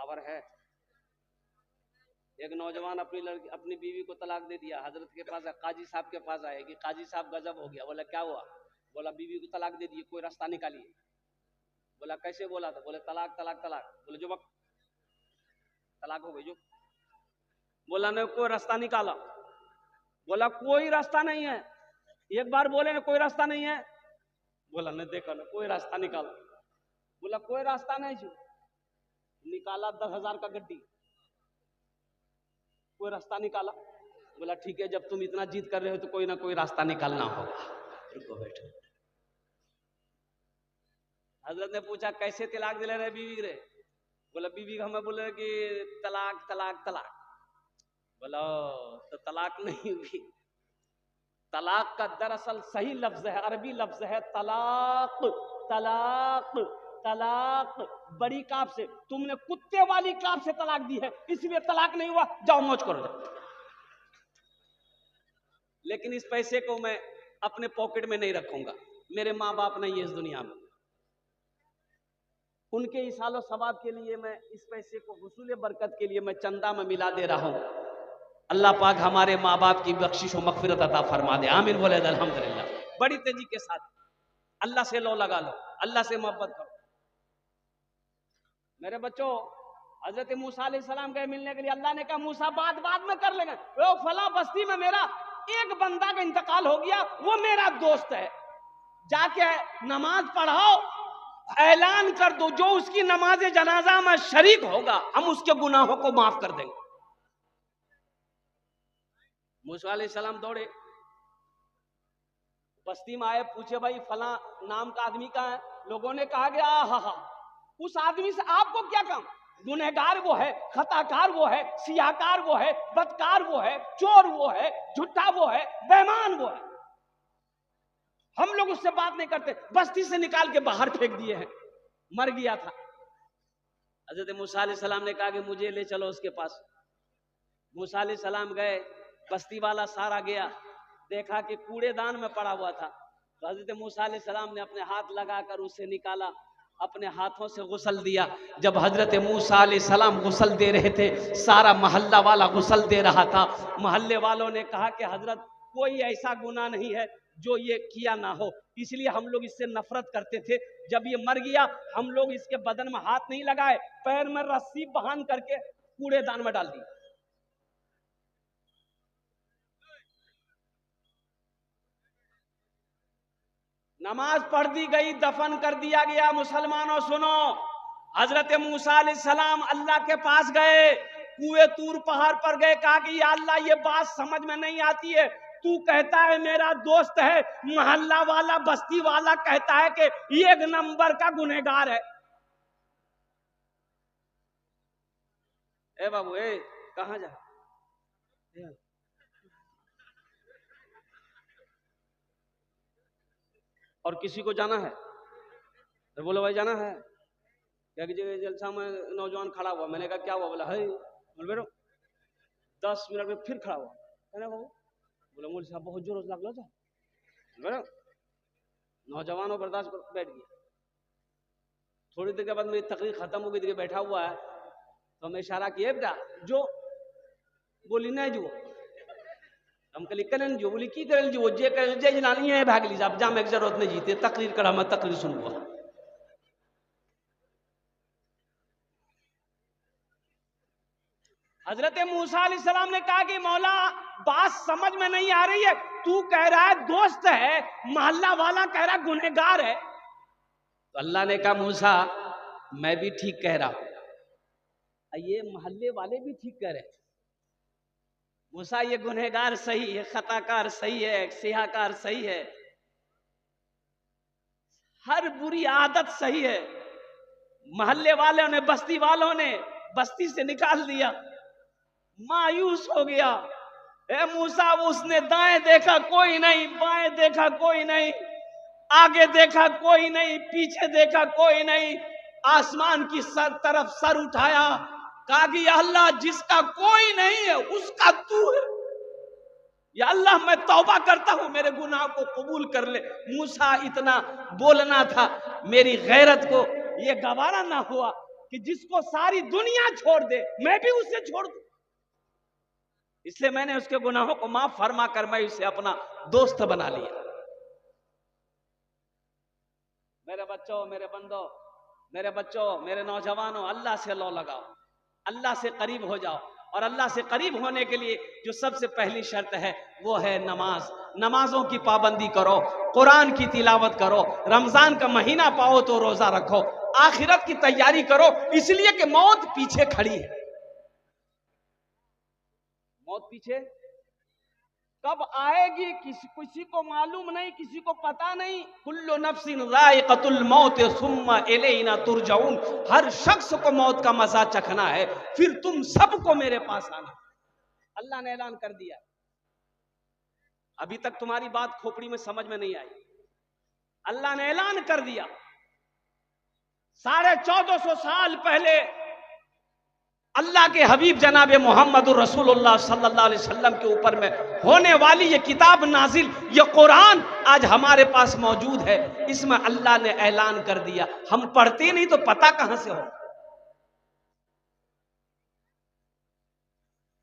Power है। एक नौजवान अपनी बीवी को तलाक दे दिया, हजरत के पास काजी साहब के पास आए कि काजी साहब गजब हो गया। बोला क्या हुआ? बोला बीवी को तलाक दे दिए, कोई रास्ता निकालिए। बोला कैसे बोला था? बोले तलाक तलाक तलाक। बोले जो वक्त तलाक हो गई जो। बोला ने कोई रास्ता निकाला। बोला कोई रास्ता नहीं है। एक बार बोले ना कोई रास्ता नहीं है। बोला ने देखा ना कोई रास्ता निकाला। बोला कोई रास्ता नहीं जो। निकाला 10,000 का गड्डी, कोई रास्ता निकाला। बोला ठीक है, जब तुम इतना जिद कर रहे हो तो कोई ना कोई रास्ता निकालना होगा, रुको बैठो। हजरत ने पूछा कैसे तलाक दिले रहे बीवी रे? बोला बीवी हमें बोले कि तलाक तलाक तलाक। बोला तो तलाक नहीं हुई। तलाक का दरअसल सही लफ्ज है, अरबी लफ्ज है तलाक। तलाक तलाक बड़ी काफ से, तुमने कुत्ते वाली काफ से तलाक दी है, इसलिए तलाक नहीं हुआ, जाओ मौज करो जाओ। लेकिन इस पैसे को मैं अपने पॉकेट में नहीं रखूंगा, मेरे माँ बाप नहीं है इस दुनिया में, उनके इसालो सवाब के लिए मैं इस पैसे को हुसूल बरकत के लिए मैं चंदा में मिला दे रहा हूं। अल्लाह पाक हमारे माँ बाप की बख्शिश व मगफिरत अता फरमा दे, आमीन बोले अल्हम्दुलिल्लाह। बड़ी तेजी के साथ अल्लाह से लो लगा लो, अल्लाह से मोहब्बत करो। मेरे बच्चों, हजरत मूसा अलैहिस्सलाम गए मिलने के लिए, अल्लाह ने कहा मूसा बाद में कर लेंगे, वो फला बस्ती में मेरा एक बंदा का इंतकाल हो गया, वो मेरा दोस्त है, जाके नमाज पढ़ाओ, ऐलान कर दो, जो उसकी नमाज जनाजा में शरीक होगा हम उसके गुनाहों को माफ कर देंगे। मूसा अलैहिस्सलाम दौड़े, बस्ती में आए, पूछे भाई फला नाम का आदमी कहाँ है? लोगों ने कहा कि हा उस आदमी से आपको क्या काम? गुनहगार वो है, खताकार वो है, सियाकार वो है, बदकार वो है, चोर वो है, झूठा वो है, बेईमान वो है, हम लोग उससे बात नहीं करते, बस्ती से निकाल के बाहर फेंक दिए हैं, मर गया था। हजरत मूसा अलैहिस्सलाम ने कहा कि मुझे ले चलो उसके पास। मूसा अलैहिस्सलाम गए, बस्ती वाला सारा गया, देखा कि कूड़ेदान में पड़ा हुआ था, तो हजरत मूसा अलैहिस्सलाम ने अपने हाथ लगाकर उसे निकाला, अपने हाथों से गुस्ल दिया। जब हजरत मूसा अलैहिस्सलाम गुस्ल दे रहे थे, सारा मोहल्ला वाला गुस्ल दे रहा था। मोहल्ले वालों ने कहा कि हजरत कोई ऐसा गुनाह नहीं है जो ये किया ना हो, इसलिए हम लोग इससे नफरत करते थे। जब ये मर गया हम लोग इसके बदन में हाथ नहीं लगाए, पैर में रस्सी बांध करके कूड़ेदान में डाल दी। नमाज पढ़ दी गई, दफन कर दिया गया। मुसलमानों सुनो, हजरत मूसा अलैहिस्सलाम अल्लाह के पास गए, कुएं तूर पहाड़ पर गए, कहा कि या अल्लाह ये बात समझ में नहीं आती है, तू कहता है मेरा दोस्त है, मोहल्ला वाला बस्ती वाला कहता है कि ये एक नंबर का गुनहगार है। ए बाबू ए कहां जा? और किसी को जाना है तो बोलो भाई जाना है। क्या कीजिएगा, जलसा में नौजवान खड़ा हुआ, मैंने कहा क्या हुआ? बोला है बोल बेरो 10 मिनट में फिर खड़ा हुआ, कहना बाबू? बोला मुझे साहब बहुत जोर लग लो था। नौजवानों बर्दाश्त कर बैठ गया। थोड़ी देर के बाद मेरी तकरीर खत्म हो गई, बैठा हुआ है, तो मैं इशारा किया बेटा जो, बोली नहीं जो, हम कल करें जो, बोली की करें जो, जे करें जे जनानी है भाग लीजिए, आप जाम एक जरूरत नहीं जीते, तकरीर करा मैं तकरीर सुनूंगा। हजरत मूसा अलैहिस्सलाम ने कहा कि मौला बात समझ में नहीं आ रही है, तू कह रहा है दोस्त है, मोहल्ला वाला कह रहा है गुनहगार है। तो अल्लाह ने कहा मूसा मैं भी ठीक कह रहा हूं, ये मोहल्ले वाले भी ठीक कह रहे हैं। मूसा ये गुनहगार सही है, खताकार सही है, सियाकार सही है, हर बुरी आदत सही है, मोहल्ले वालों ने बस्ती वालों ने बस्ती से निकाल दिया। मायूस हो गया। ए मूसा, उसने दाएं देखा कोई नहीं, बाएं देखा कोई नहीं, आगे देखा कोई नहीं, पीछे देखा कोई नहीं, आसमान की तरफ सर उठाया, कहा कि या अल्लाह जिसका कोई नहीं है उसका तू है, या अल्लाह मैं तौबा करता हूं, मेरे गुनाह को कबूल कर ले। मूसा इतना बोलना था, मेरी गैरत को ये गवारा ना हुआ कि जिसको सारी दुनिया छोड़ दे मैं भी उससे छोड़ दूं। इसलिए मैंने उसके गुनाहों को माफ फरमा कर मैं उसे अपना दोस्त बना लिया। मेरे बच्चों, मेरे बंदों, मेरे बच्चों, मेरे नौजवानों, अल्लाह से लो लगाओ, अल्लाह से करीब हो जाओ। और अल्लाह से करीब होने के लिए जो सबसे पहली शर्त है वो है नमाज। नमाजों की पाबंदी करो, कुरान की तिलावत करो, रमजान का महीना पाओ तो रोजा रखो, आखिरत की तैयारी करो, इसलिए कि मौत पीछे खड़ी है। मौत पीछे कब आएगी किसी को मालूम नहीं, किसी को पता नहीं। कुल्लु नफ्सिन ज़ाइक़तुल मौत सुम्मा इलैना तुरजाऊन। हर शख्स को मौत का मजा चखना है, फिर तुम सबको मेरे पास आना। अल्लाह ने ऐलान कर दिया। अभी तक तुम्हारी बात खोपड़ी में समझ में नहीं आई। अल्लाह ने ऐलान कर दिया 1450 साल पहले अल्लाह के हबीब जनाबे मोहम्मद रसूलुल्लाह सल्लल्लाहु अलैहि वसल्लम के ऊपर में होने वाली ये किताब नाजिल, ये कुरान आज हमारे पास मौजूद है। इसमें अल्लाह ने ऐलान कर दिया। हम पढ़ते नहीं तो पता कहां से हो।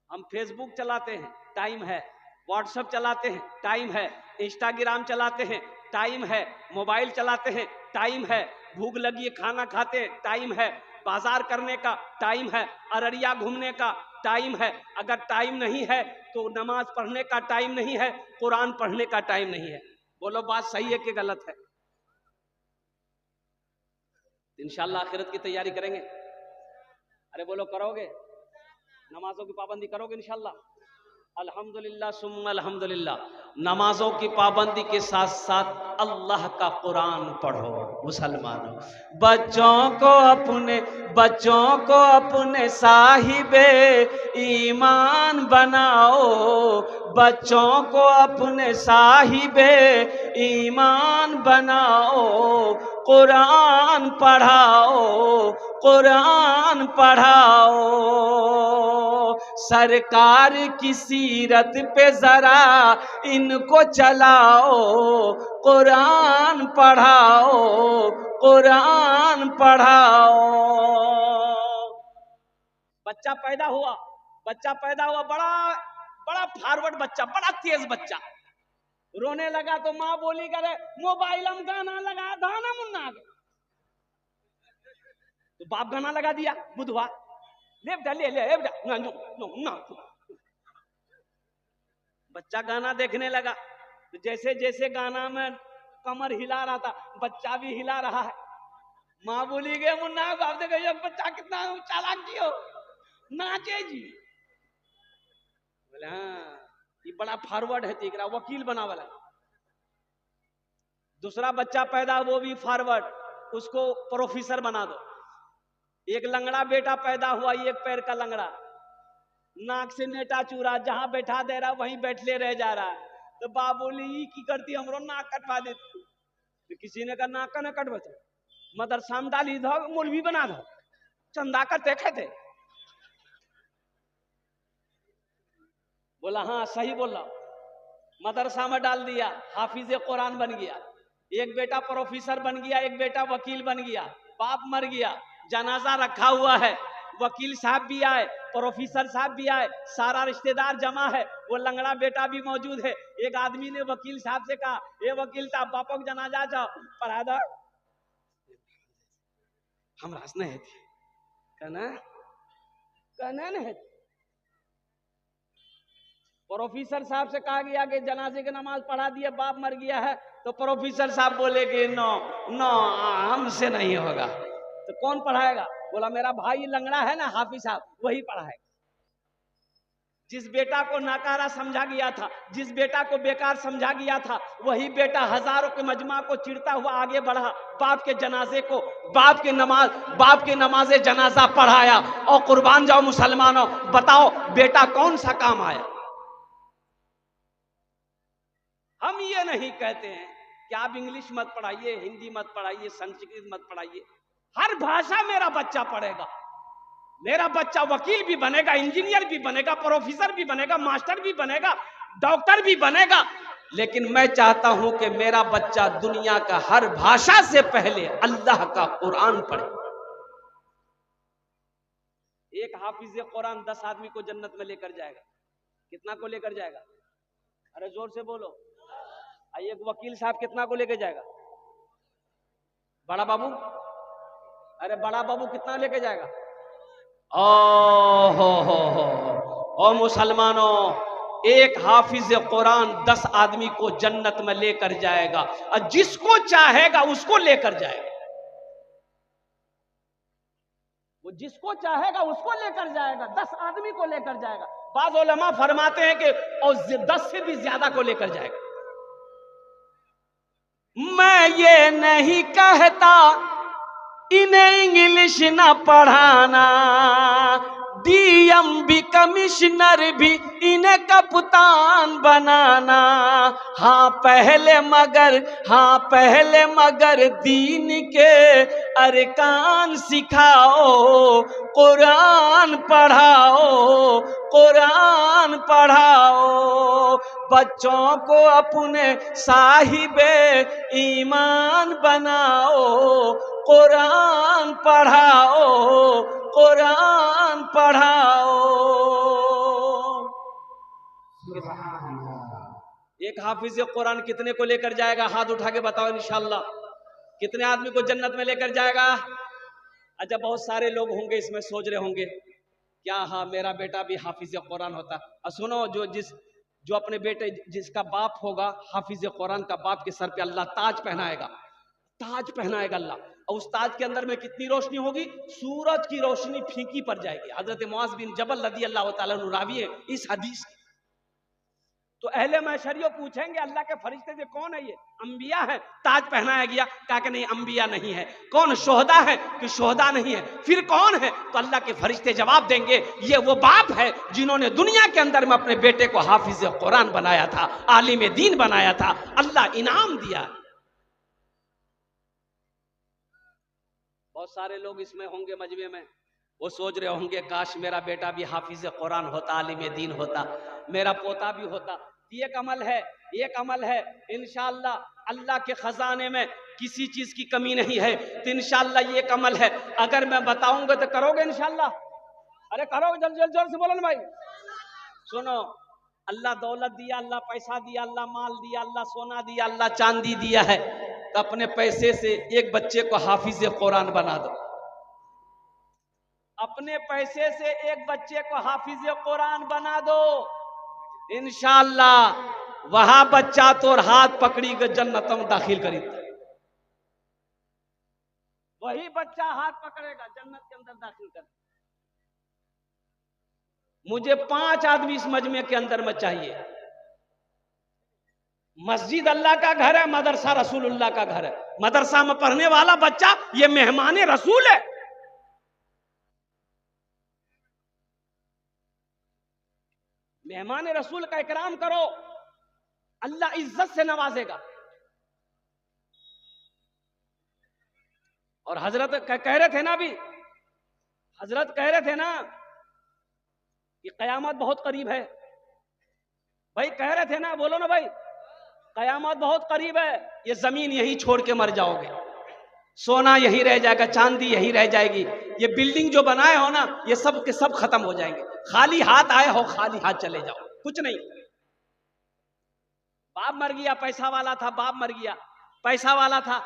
हम फेसबुक चलाते हैं, टाइम है। व्हाट्सएप चलाते हैं, टाइम है। इंस्टाग्राम चलाते हैं, टाइम है। मोबाइल चलाते हैं, टाइम है। भूख लगी है खाना खाते हैं, टाइम है। बाजार करने का टाइम है, अररिया घूमने का टाइम है। अगर टाइम नहीं है तो नमाज पढ़ने का टाइम नहीं है, कुरान पढ़ने का टाइम नहीं है। बोलो बात सही है कि गलत है? इंशाअल्लाह आखिरत की तैयारी करेंगे। अरे बोलो करोगे? नमाजों की पाबंदी करोगे इंशाअल्लाह? अल्हम्दुलिल्लाह सुम्मा अल्हम्दुलिल्लाह। नमाजों की पाबंदी के साथ साथ अल्लाह का कुरान पढ़ो मुसलमानों। बच्चों को अपने साहिबे ईमान बनाओ। बच्चों को अपने साहिबे ईमान बनाओ। कुरान पढ़ाओ, कुरान पढ़ाओ। सरकार की सीरत पे जरा इनको चलाओ। कुरान पढ़ाओ, कुरान पढ़ाओ। बच्चा पैदा हुआ बड़ा फॉरवर्ड बच्चा, बड़ा तेज बच्चा। रोने लगा तो माँ बोली करे मोबाइल में गाना लगा धाना मुन्ना। तो बाप गाना लगा दिया बुधवा ले बच्चा गाना देखने लगा। तो जैसे जैसे गाना में कमर हिला रहा था बच्चा भी हिला रहा है। माँ बोली गए मुन्ना बाप देखो ये बच्चा कितना चालाक हो, नाचे जी। बोले हाँ ये बड़ा फॉरवर्ड है, तीकरा वकील बना वाला। दूसरा बच्चा पैदा, वो भी फॉरवर्ड, उसको प्रोफेसर बना दो। एक लंगड़ा बेटा पैदा हुआ, एक पैर का लंगड़ा, नाक से नेटा चूरा, जहां बैठा दे रहा वहीं बैठले रह जा रहा। तो बाप बोली की करती हमरो नाक कटवा देती। तो किसी ने कहा नाक का न कटवा, मदरसा में डाली दो, मौलवी बना दो, चंदा करते थे। बोला हाँ सही बोला। मदरसा में डाल दिया, हाफिज कुरान बन गया। एक बेटा प्रोफेसर बन गया, एक बेटा वकील बन गया। बाप मर गया, जनाजा रखा हुआ है, वकील साहब भी आए, प्रोफेसर साहब भी आए, सारा रिश्तेदार जमा है, वो लंगड़ा बेटा भी मौजूद है। एक आदमी ने वकील साहब से कहा ये वकील साहब बापा को जनाजा जाओ पढ़ा दो। हम रास नहीं थे कहना नहीं। प्रोफेसर साहब से कहा गया कि जनाजे की नमाज पढ़ा दिया, बाप मर गया है। तो प्रोफेसर साहब बोले कि नो हमसे नहीं होगा। तो कौन पढ़ाएगा? बोला मेरा भाई लंगड़ा है ना हाफिज साहब, वही पढ़ाएगा। जिस बेटा को नाकारा समझा गया था, जिस बेटा को बेकार समझा गया था, वही बेटा हजारों के मजमा को चिढ़ता हुआ आगे बढ़ा, बाप के जनाजे को, बाप के नमाजे जनाजा पढ़ाया। और कुर्बान जाओ मुसलमानों, बताओ बेटा कौन सा काम आया? हम ये नहीं कहते हैं कि आप इंग्लिश मत पढ़ाइए, हिंदी मत पढ़ाइए, संस्कृत मत पढ़ाइए। हर भाषा मेरा बच्चा पढ़ेगा। मेरा बच्चा वकील भी बनेगा, इंजीनियर भी बनेगा, प्रोफेसर भी बनेगा, मास्टर भी बनेगा, डॉक्टर भी बनेगा। लेकिन मैं चाहता हूं कि मेरा बच्चा दुनिया का हर भाषा से पहले अल्लाह का कुरान पढ़े। एक हाफिज कुरान 10 आदमी को जन्नत में लेकर जाएगा। कितना को लेकर जाएगा? अरे जोर से बोलो। एक वकील साहब कितना को लेकर जाएगा? बड़ा बाबू, अरे बड़ा बाबू कितना लेके जाएगा? ओ हो ओ मुसलमानों, एक हाफिज कुरान 10 आदमी को जन्नत में लेकर जाएगा और जिसको चाहेगा उसको लेकर जाएगा। वो जिसको चाहेगा उसको लेकर जाएगा, 10 आदमी को लेकर जाएगा। बाज़ उलमा फरमाते हैं कि और 10 से भी ज्यादा को लेकर जाएगा। मैं ये नहीं कहता इन्हें इंग्लिश ना पढ़ाना, डीएम कमिश्नर भी इन्हें कप्तान बनाना। हाँ पहले मगर दीन के अरकान सिखाओ, कुरान पढ़ाओ, बच्चों को अपने साहिबे ईमान बनाओ, कुरान पढ़ाओ। एक हाफिज कुरान कितने को लेकर जाएगा? हाथ उठा के बताओ इंशाल्लाह। कितने आदमी को जन्नत में लेकर जाएगा? अच्छा, बहुत सारे लोग होंगे इसमें सोच रहे होंगे क्या हाँ मेरा बेटा भी हाफिज कुरान होता। और सुनो, जो अपने बेटे जिसका बाप होगा हाफिज कुरान का, बाप के सर पे अल्लाह ताज पहनाएगा अल्लाह। और उस ताज के अंदर में कितनी रोशनी होगी? सूरज की रोशनी फीकी पड़ जाएगी। हजरत मुआज बिन जबल रदी अल्लाह तआला अन्हु रावी है इस हदीस की। तो अहले महशरियों पूछेंगे अल्लाह के फरिश्ते से कौन है ये? अंबिया है, ताज पहनाया गया। कहा कि नहीं, अंबिया नहीं है। कौन? शोहदा है कि शोहदा नहीं है। फिर कौन है? तो अल्लाह के फरिश्ते जवाब देंगे ये वो बाप है जिन्होंने दुनिया के अंदर में अपने बेटे को हाफिज कुरान बनाया था, आलिम दीन बनाया था, अल्लाह इनाम दिया। बहुत सारे लोग इसमें होंगे मजमे में, वो सोच रहे होंगे काश मेरा बेटा भी हाफिज कुरान होता, आलिम दीन होता, मेरा पोता भी होता। एक अमल है इंशाअल्लाह अल्लाह के खजाने में किसी चीज की कमी नहीं है। तो इंशाअल्लाह ये अमल है, अगर मैं बताऊंगा तो करोगे इंशाअल्लाह? अरे करोगे? जल्दी जोर से बोलो ना भाई। सुनो, अल्लाह दौलत दिया, अल्लाह पैसा दिया, अल्लाह माल दिया, अल्लाह सोना दिया, अल्लाह चांदी दिया है, तो अपने पैसे से एक बच्चे को हाफिज कुरान बना दो। अपने पैसे से एक बच्चे को हाफिज कुरान बना दो, इंशाअल्लाह वहां बच्चा तोर हाथ पकड़ी के जन्नत में दाखिल करी। वही बच्चा हाथ पकड़ेगा, जन्नत के अंदर दाखिल कर। मुझे 5 आदमी इस मजमे के अंदर में चाहिए। मस्जिद अल्लाह का घर है, मदरसा रसूलुल्लाह का घर है। मदरसा में पढ़ने वाला बच्चा ये मेहमान रसूल है। मेहमान रसूल का इकराम करो, अल्लाह इज्जत से नवाजेगा। और हजरत कह रहे थे ना अभी, हजरत कह रहे थे ना कि कयामत बहुत करीब है। भाई कह रहे थे ना, बोलो ना भाई, कयामत बहुत करीब है। ये जमीन यही छोड़ के मर जाओगे, सोना यही रह जाएगा, चांदी यही रह जाएगी, ये बिल्डिंग जो बनाए हो ना ये सब के सब खत्म हो जाएंगे। खाली हाथ आए हो, खाली हाथ चले जाओ, कुछ नहीं। बाप मर गया, पैसा वाला था, बाप मर गया, पैसा वाला था,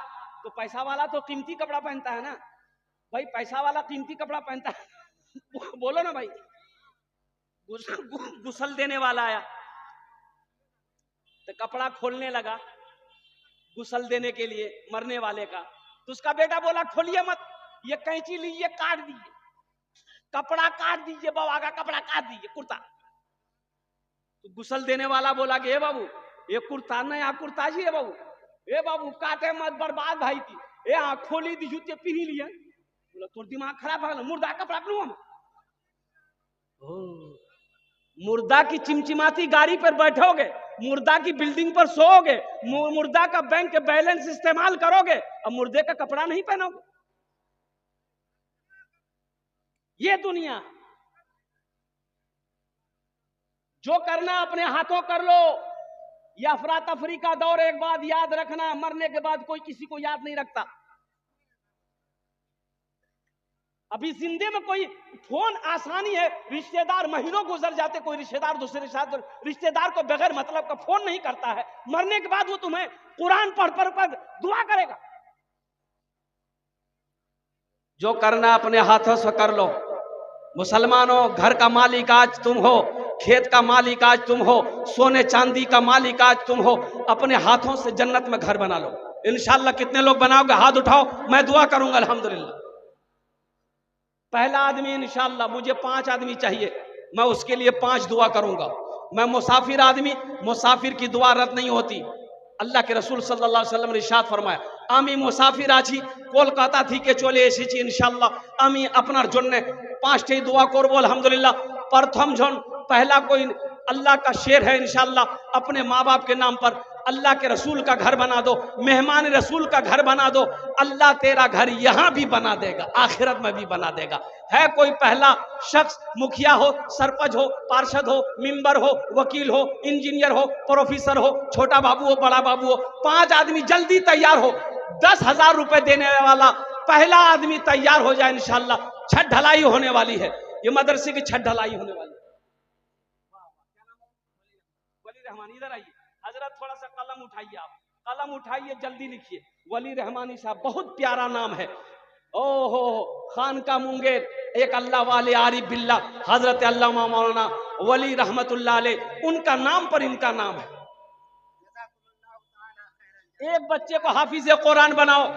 तो पैसा वाला तो कीमती कपड़ा पहनता है ना भाई, पैसा वाला कीमती कपड़ा पहनता है। बोलो ना भाई। गुसल देने वाला आया तो कपड़ा खोलने लगा गुसल देने के लिए मरने वाले का, तो उसका बेटा बोला खोलिए मत, ये कैंची लीजिए काट दीजिए, कपड़ा काट दीजिए, बाबा का कपड़ा काट दीजिए, कुर्ता। तो गुसल देने वाला बोला कि ए बाबू ये कुर्ता नहीं, यहाँ कुर्ता जी है बाबू, ए बाबू काटे मत, बर्बाद भाई की, ए हाँ खोली दी जूते पी लिए। बोला तो दिमाग खराब है, मुर्दा कपड़ा पहनू हम। मुर्दा की चिमचिमाती गाड़ी पर बैठोगे, मुर्दा की बिल्डिंग पर सोओगे, मुर्दा का बैंक बैलेंस इस्तेमाल करोगे और मुर्दे का कपड़ा नहीं पहनोगे। ये दुनिया, जो करना अपने हाथों कर लो। यह अफरा तफरी का दौर, एक बात याद रखना, मरने के बाद कोई किसी को याद नहीं रखता। अभी जिंदे में कोई फोन आसानी है, रिश्तेदार महीनों गुजर जाते, कोई रिश्तेदार दूसरे रिश्तेदार को बगैर मतलब का फोन नहीं करता है। मरने के बाद वो तुम्हें कुरान पढ़ दुआ करेगा। जो करना अपने हाथों से कर लो। मुसलमानों, घर का मालिक आज तुम हो, खेत का मालिक आज तुम हो, सोने चांदी का मालिक आज तुम हो। अपने हाथों से जन्नत में घर बना लो इंशाअल्लाह। कितने लोग बनाओगे? हाथ उठाओ, मैं दुआ करूंगा अल्हम्दुलिल्लाह। पहला आदमी इंशाअल्लाह, मुझे 5 आदमी चाहिए, मैं उसके लिए 5 दुआ करूंगा। मैं मुसाफिर आदमी, मुसाफिर की दुआ रद्द नहीं होती। अल्लाह के रसूल सल्लल्लाहु अलैहि वसल्लम ने इरशाद फरमाया, आमी मुसाफिर आছি কলকাতা থেকে চলে এসেছি इंशाअल्लाह, আমি আপনার জন্য 5টি दुआ করব अल्हम्दुलिल्लाह। प्रथम जन पहला कोई अल्लाह का शेर है इंशाअल्लाह, अपने माँ बाप के नाम पर अल्लाह के रसूल का घर बना दो, मेहमान रसूल का घर बना दो, अल्लाह तेरा घर यहां भी बना देगा, आखिरत में भी बना देगा। है कोई पहला शख्स, मुखिया हो, सरपंच हो, पार्षद हो, मेंबर हो, वकील हो, इंजीनियर हो, प्रोफेसर हो, छोटा बाबू हो, बड़ा बाबू हो, 5 आदमी जल्दी तैयार हो। 10,000 रुपए देने वाला पहला आदमी तैयार हो जाए इंशाअल्लाह। छत ढलाई होने वाली है, ये मदरसे की छत ढलाई होने वाली है। वली रहमानी, इधर आइए हजरत, थोड़ा सा कलम उठाइए, आप कलम उठाइए, जल्दी लिखिए। वली रहमानी साहब, बहुत प्यारा नाम है। ओहो, खान का मुंगेर, एक अल्लाह वाले आरिफ बिल्ला हजरत अल्लामा मौलाना वली रहमतुल्लाह अलैह, उनका नाम पर इनका नाम है। एक बच्चे को हाफिज कुरान बनाओ,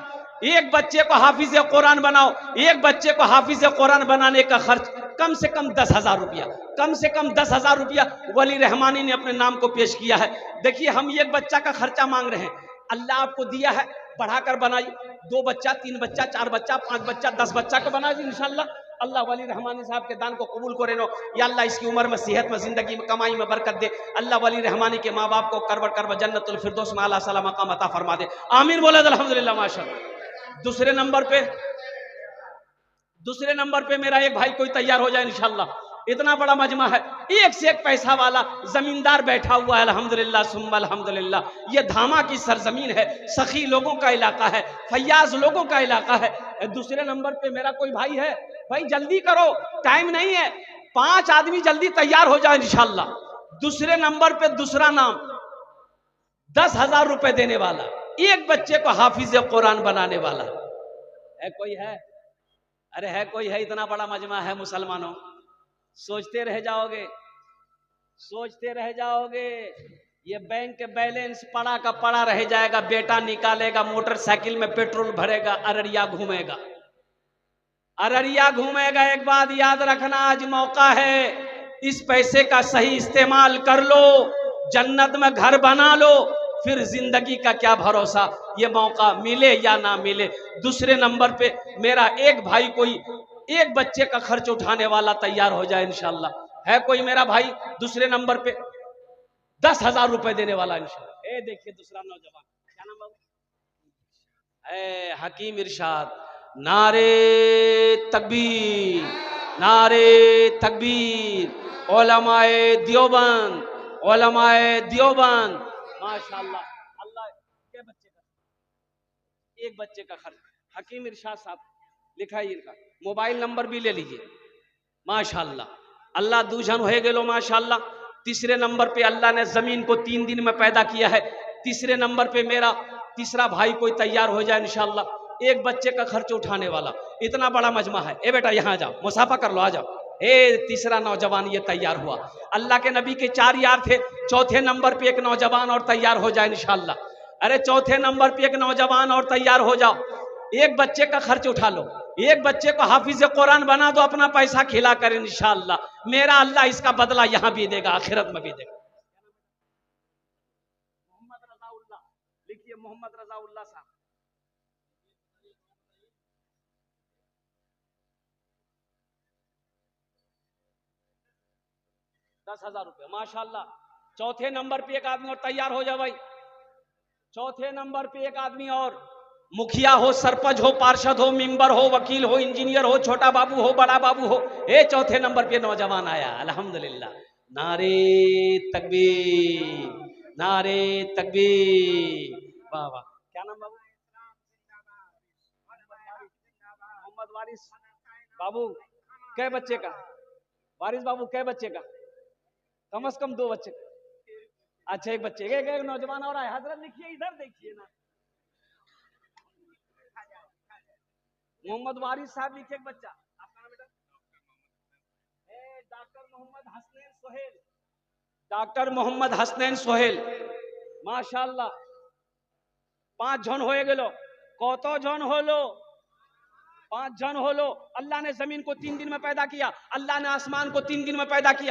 एक बच्चे को हाफिज कुरान बनाओ। एक बच्चे को हाफिज कुरान बनाने का खर्च कम से कम 10,000 रुपया, कम से कम 10,000 रुपया वली रहमानी ने अपने नाम को पेश किया है। देखिए, हम एक बच्चा का खर्चा मांग रहे हैं, अल्लाह आपको दिया है, बढ़ाकर बनाइए। 2 बच्चा, 3 बच्चा, 4 बच्चा, 5 बच्चा, 10 बच्चा को बनाइए इंशाअल्लाह। अल्लाह वली रहमानी साहब के दान को कबूल करे नो। या अल्लाह इसकी उम्र में, सेहत में, जिंदगी में, कमाई में बरकत दे। अल्लाह वली रहमानी के माँ बाप को करब जन्नतुल फिरदौस में आला सला मकाम अता फरमा दे। आमीन बोले अल्हम्दुलिल्लाह माशाअल्लाह। दूसरे नंबर पे मेरा एक भाई कोई तैयार हो जाए इंशाअल्लाह। इतना बड़ा मजमा है, एक से एक पैसा वाला जमींदार बैठा हुआ है अल्हम्दुलिल्लाह सुम्मा अल्हम्दुलिल्लाह। ये धामा की सरजमीन है, सखी लोगों का इलाका है, फैयाज लोगों का इलाका है। दूसरे नंबर पे मेरा कोई भाई है, भाई जल्दी करो, टाइम नहीं है। 5 आदमी जल्दी तैयार हो जाए इंशाअल्लाह। दूसरे नंबर पे दूसरा नाम, 10,000 रुपए देने वाला, एक बच्चे को हाफिज कुरान बनाने वाला है। कोई है? अरे है कोई है? इतना बड़ा मजमा है मुसलमानों, सोचते रह जाओगे, सोचते रह जाओगे। ये बैंक के बैलेंस पड़ा का पड़ा रह जाएगा। बेटा निकालेगा, मोटरसाइकिल में पेट्रोल भरेगा, अररिया घूमेगा, अररिया घूमेगा। एक बात याद रखना, आज मौका है, इस पैसे का सही इस्तेमाल कर लो, जन्नत में घर बना लो, फिर जिंदगी का क्या भरोसा, ये मौका मिले या ना मिले। दूसरे नंबर पे मेरा एक भाई, कोई एक बच्चे का खर्च उठाने वाला तैयार हो जाए इंशाअल्लाह। है कोई मेरा भाई? दूसरे नंबर पे 10,000 रुपए देने वाला इंशाअल्लाह। ए देखिए दूसरा नौजवान, क्या नाम बाबू? हकीम इरशाद, नारे तकबीर, नारे तकबीर, उलमाए देवबंद, उलमाए देवबंद माशाअल्लाह। अल्लाह के बच्चे का, एक बच्चे का खर्च, हकीम इरशाद साहब लिखा है, इनका मोबाइल नंबर भी ले लीजिए माशाअल्लाह। अल्लाह दूजन हो गेलो माशाअल्लाह। तीसरे नंबर पे अल्लाह ने जमीन को 3 दिन में पैदा किया है। तीसरे नंबर पे मेरा तीसरा भाई कोई तैयार हो जाए इंशाअल्लाह, एक बच्चे का खर्च उठाने वाला। इतना बड़ा मजमा है। ए बेटा यहाँ जाओ, मुसाफा कर लो, आ जाओ। तीसरा नौजवान ये तैयार हुआ। अल्लाह के नबी के 4 यार थे, चौथे नंबर पे एक नौजवान और तैयार हो जाए इंशाअल्लाह। अरे चौथे नंबर पे एक नौजवान और तैयार हो जाओ, एक बच्चे का खर्च उठा लो, एक बच्चे को हाफिज कुरान बना दो, अपना पैसा खिला कर इंशाअल्लाह। मेरा अल्लाह इसका बदला यहां भी देगा, आखिरत में भी देगा। मोहम्मद रजाउल्लाह लिखिए, मोहम्मद रजाउल्लाह साहब। 10,000 रुपये माशाअल्लाह। चौथे नंबर पे एक आदमी और तैयार हो जाए भाई। चौथे नंबर पे एक आदमी और, मुखिया हो, सरपंच हो, पार्षद हो, मेंबर हो, वकील हो, इंजीनियर हो, छोटा बाबू हो, बड़ा बाबू हो। चौथे नंबर पे नौजवान आया अल्हम्दुलिल्लाह। नारे तकबीर, नारे तकबीर। वाह वाह, क्या नाम बाबू? मोहम्मद वारिस। बाबू कै बच्चे का? वारिस बाबू कै बच्चे का? कम से कम 2 बच्चे का। अच्छा एक बच्चे एक नौजवान और आए। हजरत लिखिए, इधर देखिए ना। मोहम्मद वारिस साहब लिखे एक बच्चा। आपका नाम बेटा? डॉक्टर मोहम्मद हसनैन सोहेल। डॉक्टर मोहम्मद हसनैन सोहेल, माशाल्लाह। 5 जन हो गेलो। कतो जन होलो? 5 जन होलो। अल्लाह ने जमीन को 3 दिन में पैदा किया, अल्लाह ने आसमान को 3 दिन में पैदा किया।